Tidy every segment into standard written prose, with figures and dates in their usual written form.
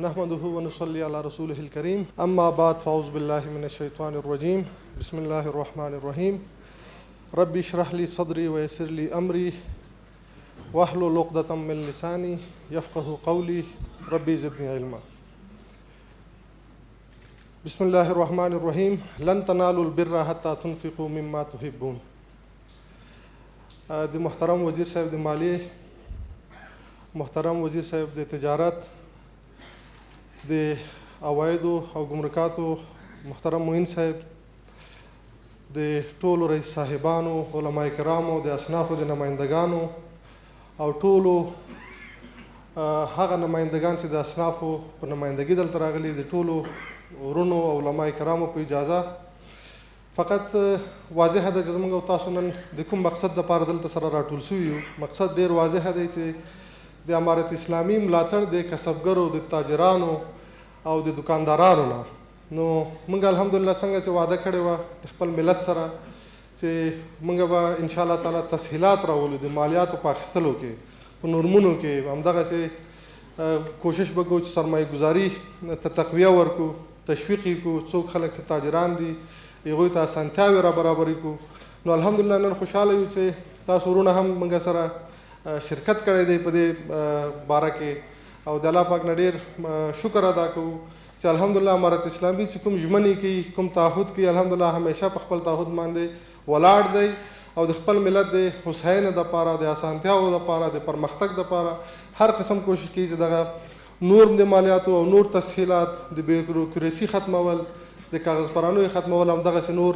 نحمده ونصلي على رسوله الكريم اما بعد فاعوذ بالله من الشيطان الرجيم بسم الله الرحمن الرحيم ربي اشرح لي صدري ويسر لي امري واحلل عقدة من لساني يفقه قولي ربي زدني علما. بسم الله الرحمن الرحيم لن تنالوا البر حتى تنفقوا مما تحبون. د محترم وزیر صاحب د مالیې، محترم وزیر صاحب د تجارت، د عوایدو او ګمرکاتو محترم معین صاحب، د ټولو رئیس صاحبانو، علماء کرامو، د اصنافو د نمایندګانو او ټولو هغه نمایندګان چې د اصنافو په نمایندګي دلته راغلي، د ټولو ورونو او علماء کرامو په اجازه فقط واضح ده چې زموږ او تاسو نن د کوم مقصد دپاره دلته سره راټول سوي یو. مقصد ډېر واضح دی چې د امارت اسلامي ملاتړ د کسبګرو، د تاجرانو او د دکاندارانو نه. نو موږ الحمدلله څنګه چې وعده کړې وه د خپل ملت سره چې موږ به انشاءالله تعالی تسهیلات راولو د مالیاتو په اخیستلو کې، په نورمونو کې همدغسې کوشش به کوو چې سرمایه ګزاري ته تقویه ورکړو، تشویق یې کړو. څوک خلک چې تاجران دي هغوی ته اسانتیاوې را برابرې کړو. نو الحمدلله نن خوشحاله یو چې تاسو ورونه هم موږ سره شرکت کړی دی په دې باره کې، او د الله پاک نه ډېر شکر ادا کوو چې الحمدلله امارت اسلامي چې کوم ژمنې کوي، کوم تعهد کوي، الحمدلله همیشه په خپل تعهد باندې ولاړ دی او د خپل ملت د هوساینې دپاره، د اسانتیاو دپاره، د پرمختګ دپاره هر قسم کوشش کوي چې دغه نور د مالیاتو او نور تسهیلات، د بیوروکراسي ختمول، د کاغذ پرانوي ختمول، همدغسې نور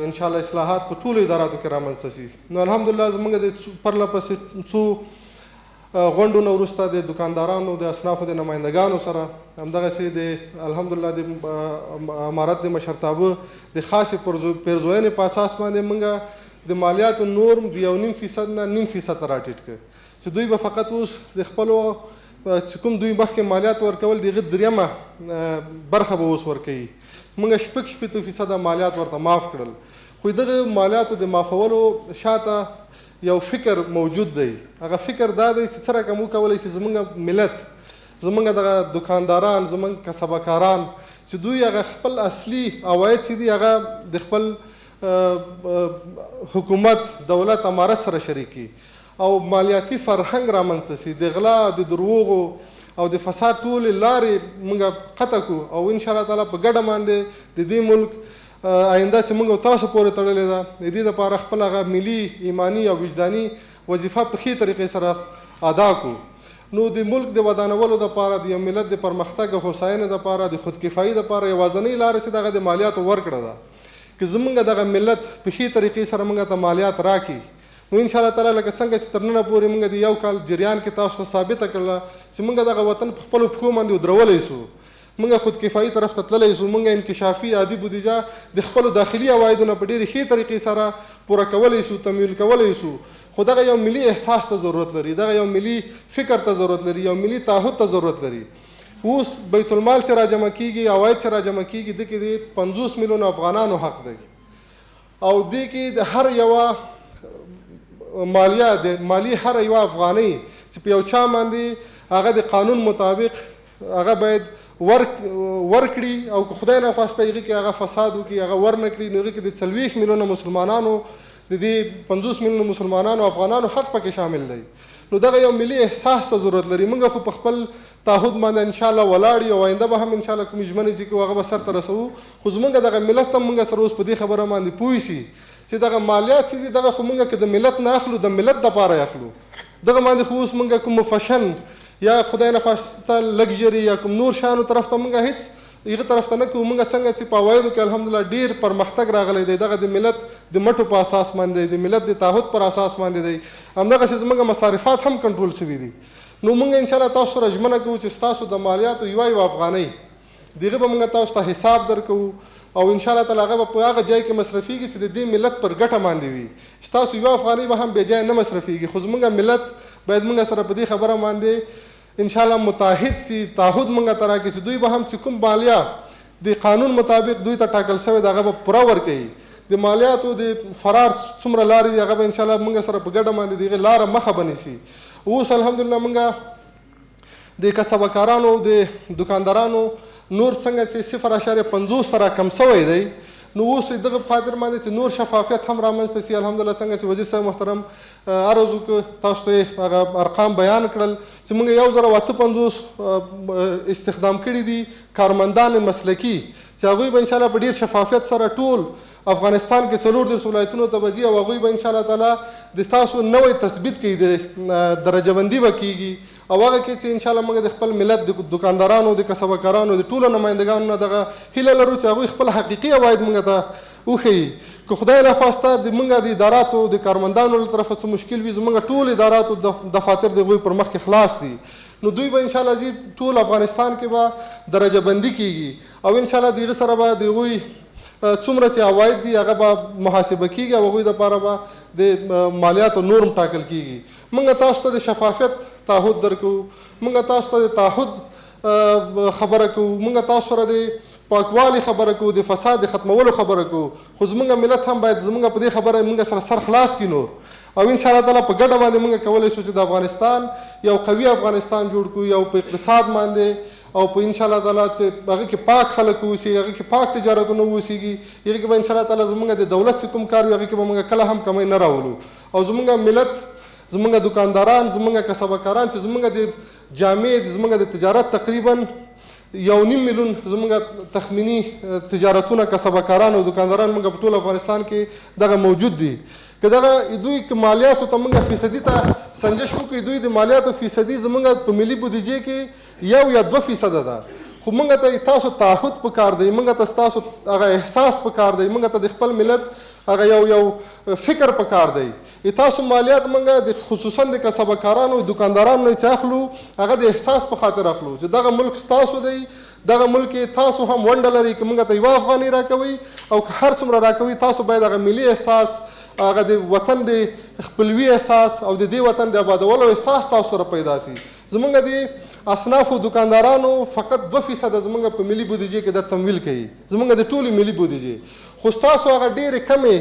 انشاءالله اصلاحات په ټولو اداراتو کې رامنځته شي. نو الحمدلله زموږ د پرله پسې څو غونډو نه وروسته د دکاندارانو، د اصنافو د نمایندګانو سره همدغسې د الحمدلله د امارت د مشرتابه د خاصې پیرزوینې په اساس باندې موږ د مالیاتو نورم د 1.5% نه 9% ته راټیټ کړ چې دوی به فقط اوس د خپلو چې کوم دوی مخکې مالیات ورکول د هغې درېیمه برخه به اوس ورکوي. موږ 60% مالیات ورته معاف کړل، خو دغه مالیاتو د معافولو شاته یو فکر موجود دی. هغه فکر دا دی چې څه رقم وکولی چې زموږ ملت، زموږ دغه دکانداران، زموږ کسبکاران چې دوی هغه خپل اصلي عواید چې دي هغه د خپل حکومت، دولت، امارت سره شریکي او مالیاتي فرهنګ رامنځته سي، د غلا، د دروغو او د فساد ټولې لارې موږ قطع کړو او انشاءالله تعالی په ګډه باندې د دې ملک آینده چې موږ تاسو پورې تړلې ده، د دې دپاره خپل هغه ملي، ایماني او وجداني وظیفه په ښې طریقې سره ادا کړو. نو د ملک د ودانولو دپاره، د یو ملت د پرمختګ او هوساینې دپاره، د خودکفایي دپاره یوازینۍ لاره چې دغه د مالیاتو ورکړه ده. که زموږ دغه ملت په ښې طریقې سره موږ ته مالیات راکړي، نو انشاءالله تعالی لکه څنګه چې تر ننه پورې موږ د یو کال جریان کې تاسو ته ثابته کړله چې موږ دغه وطن په خپلو پښو باندې ودرولی سو، موږ خودکفایي طرف ته تللی سو، موږ انکشافي عادي بودیجه د خپلو داخلي عوایدو نه په ډېرې ښې طریقې سره پوره کولی سو، تمویل کولی سو. خو دغه یو ملي احساس ته ضرورت لري، دغه یو ملي فکر ته ضرورت لري، یو ملي تعهد ته ضرورت لري. اوس بیت المال چې راجمع کېږي، عواید چې راجمع کېږي، دې کې د 50 میلیونو افغانانو حق دی او دې کې د هر یوه مالیه، د مالی هر یوه افغانۍ چې په یو چا باندې هغه د قانون مطابق هغه باید ورکړي او که خدای ناخواسته هغې کې هغه فساد وکړي، هغه ورنه کړي، نو هغې کې د 40 میلیونه مسلمانانو، د دې 50 میلیونو مسلمانانو افغانانو حق پکې شامل دی. نو دغه یو ملي احساس ته ضرورت لري. موږ خو په خپل تعهد باندې انشاءالله ولاړ یو، آینده به هم انشاءالله کومې ژمنې چې کوو هغه به سرته رسوو. خو زموږ دغه ملت هم موږ سره اوس په دې خبره باندې پوه سي چې دغه مالیات چې دي دغه خو موږ که د ملت نه اخلو، د ملت دپاره اخلو. دغه باندې خو اوس موږ کوم فشن یا خدای نخواسته لګژري یا کوم نور شیانو طرف ته موږ هېڅ هغه طرف ته نه کوو. موږ څنګه چې په عوایدو کې الحمدلله ډېر پرمختګ راغلی دی، دغه د ملت د مټو په اساس باندې دی، د ملت د تعهد پر اساس باندې دی. همدغسې زموږ مصارفات هم کنټرول شوي دي. نو موږ انشاءالله تاسو سره ژمنه کوو چې ستاسو د مالیاتو یوه افغانۍ د هغې به موږ تاسو ته حساب درکوو او انشاءالله تعالی هغه به په هغه ځای کې مصرفېږي چې د دې ملت پر ګټه باندې وي. ستاسو یوه افغانۍ به هم بې ځایه نه مصرفېږي. خو زموږ ملت باید موږ سره په دې خبره باندې انشاءالله متحد سي، تعهد موږ ته راکړي چې دوی به هم چې کوم مالیه د قانون مطابق دوی ته ټاکل شوی د هغه به پوره ورکوي. د مالیاتو د فرار څومره لارې دي هغه به انشاءالله موږ سره په ګډه باندې د هغې لاره مخه به نیسي. اوس الحمدلله موږ د کسبکارانو د دکاندارانو نور څنګه چې 0.50 سره کم شوی دی نو اوس دغه په خاطر باندې چې نور شفافیت هم رامنځته سي الحمدلله څنګه چې وزیر صاحب محترم عرض وکړ تاسو ته هغه ارقام بیان کړل چې موږ 1058 استخدام کړي دي کارمندان مسلکي چې هغوی به انشاءالله په ډېر شفافیت سره ټول افغانستان کې 34 ولایتونو ته به ځي او هغوی به انشاءالله تعالی د تاسو نوی تثبیت کوي د درجه بندي به کیږي او هغه کې چې انشاءالله موږ د خپل ملت د دکاندارانو د کسبکارانو د ټولو نمایندګانو نه دغه هیله لرو چې هغوی خپل حقیقي عواید موږ ته وښیي که خدای نخواسته د موږ د اداراتو د کارمندانو له طرفه څه مشکل وي زموږ ټول اداراتو دفاتر د هغوی پر مخ کې خلاص دي نو دوی به انشاءالله ځي ټول افغانستان کې به درجه بندي کیږي او انشاءالله د هغه سره به د هغوی څومره چې عواید دي هغه به محاسبه کیږي او هغوی دپاره به د مالیاتو نورم ټاکل کیږي موږ تاسو ته د شفافیت تعهد درکو موږ تاسو ته د تعهد خبره کوو موږ تاسو سره د پاکوالي خبره کوو د فساد د ختمولو خبره کوو خو زموږ ملت هم باید زموږ په دې خبره موږ سره سر خلاص کړي نور او انشاءالله تعالی په ګډه باندې موږ کولی شو چې د افغانستان یو قوي افغانستان جوړ کړو یو په اقتصاد باندې او په انشاءالله تعالی چې هغه کې پاک خلک اوسي هغه کې پاک تجارتونه اوسیږي هغه کې به انشاءالله تعالی زموږ د دولت چې کوم کار وي هغه کې به موږ کله هم کمی نه راولو او زموږ ملت زموږ دکانداران زموږ کسبکاران چې زموږ د جامې زموږ د تجارت تقریبا 1.5 میلیون زموږ تخمینی تجارتونه کسبکاران او دکانداران موږ په ټول افغانستان کې دغه موجود دي که دغه دوی که مالیاتو ته موږ فیصدي ته سنجش وکړو دوی د مالیاتو فیصدي زموږ په ملي بودیجې کې 1 یا 2% ده خو موږ ته تاسو تعهد پکار دی موږ ته ستاسو هغه احساس پکار دی موږ ته د خپل ملت هغه یو فکر پکار دی تاسو مالیات موږ د خصوصا د کسبکارانو دکاندارانو نه چې اخلو هغه د احساس په خاطر اخلو چې دغه ملک ستاسو دی دغه ملک تاسو هم ونډه لرئ که موږ ته 1 افغانۍ راکوئ او که هر څومره راکوئ تاسو باید هغه ملي احساس هغه د وطن د خپلوي احساس او د دې وطن د آبادولو احساس تاسو سره پیدا سي زموږ د اصنافو دکاندارانو فقط 2% زموږ په ملي بودیجې کې د تمویل کوي زموږ د ټولې ملي بودیجې خو ستاسو هغه ډېرې کمې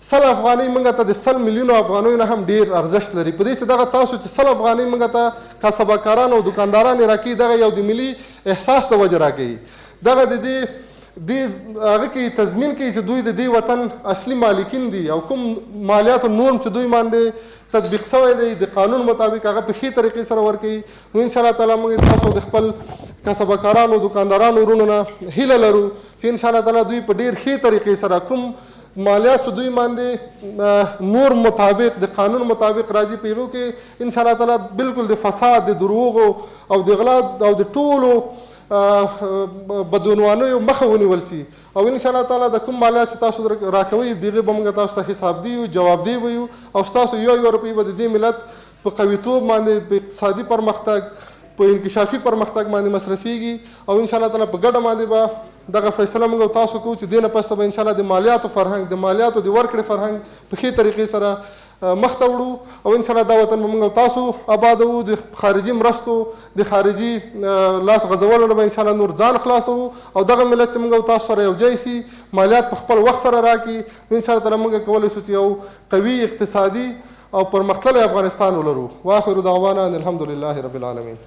100 افغانۍ موږ ته د 100 میلیونو افغانیو نه هم ډېر ارزښت لري په دې چې دغه تاسو چې 100 افغانۍ موږ ته کسبکاران او دکانداران راکوي دغه یو د ملي احساس د وجه راکوي دغه د دې هغه کې تضمین کوي چې دوی د دې وطن اصلي مالکین دي او کوم مالیاتو نورم چې دوی باندې تطبیق شوی دی د قانون مطابق هغه په ښې طریقې سره ورکوي نو انشاءالله تعالی موږ تاسو د خپل کسبکارانو دکاندارانو ورونو نه هیله لرو چې انشاءالله تعالی دوی په ډېر ښې طریقې سره کوم مالیات دوی باندې نور مطابق د قانون مطابق راځي په هغو کې انشاءالله تعالی بالکل د فساد د دروغو او د غلا او د ټولو بدعنوانیو مخه ونیول سي او انشاءالله تعالی د کوم مالیات چې تاسو راکوئ د هغې به موږ تاسو ته حسابدي یو جوابدی به یو او ستاسو یو روپۍ به د دې ملت په قویتوب باندې په اقتصادي پرمختګ په انکشافي پرمختګ باندې مصرفیږي او انشاءالله تعالی په ګډه باندې به دغه فیصله موږ تاسو کوو چې دې نه پس به انشاءالله د مالیاتو فرهنګ د مالیاتو د ورکړې فرهنګ په ښې طریقې سره مخ ته وړو او انشاءالله دا وطن به موږ تاسو آبادوو د خارجي مرستو د خارجي لاس غځولو نه به انشاءالله نور ځان خلاصوو او دغه ملت چې موږ تاسو سره یو ځای سي مالیات په خپل وخت سره راکړي نو انشاءالله تعالی موږ کولی شو چې یو قوي اقتصادي او پرمختللی افغانستان ولرو واخر دعوانا ان الحمد لله رب العالمین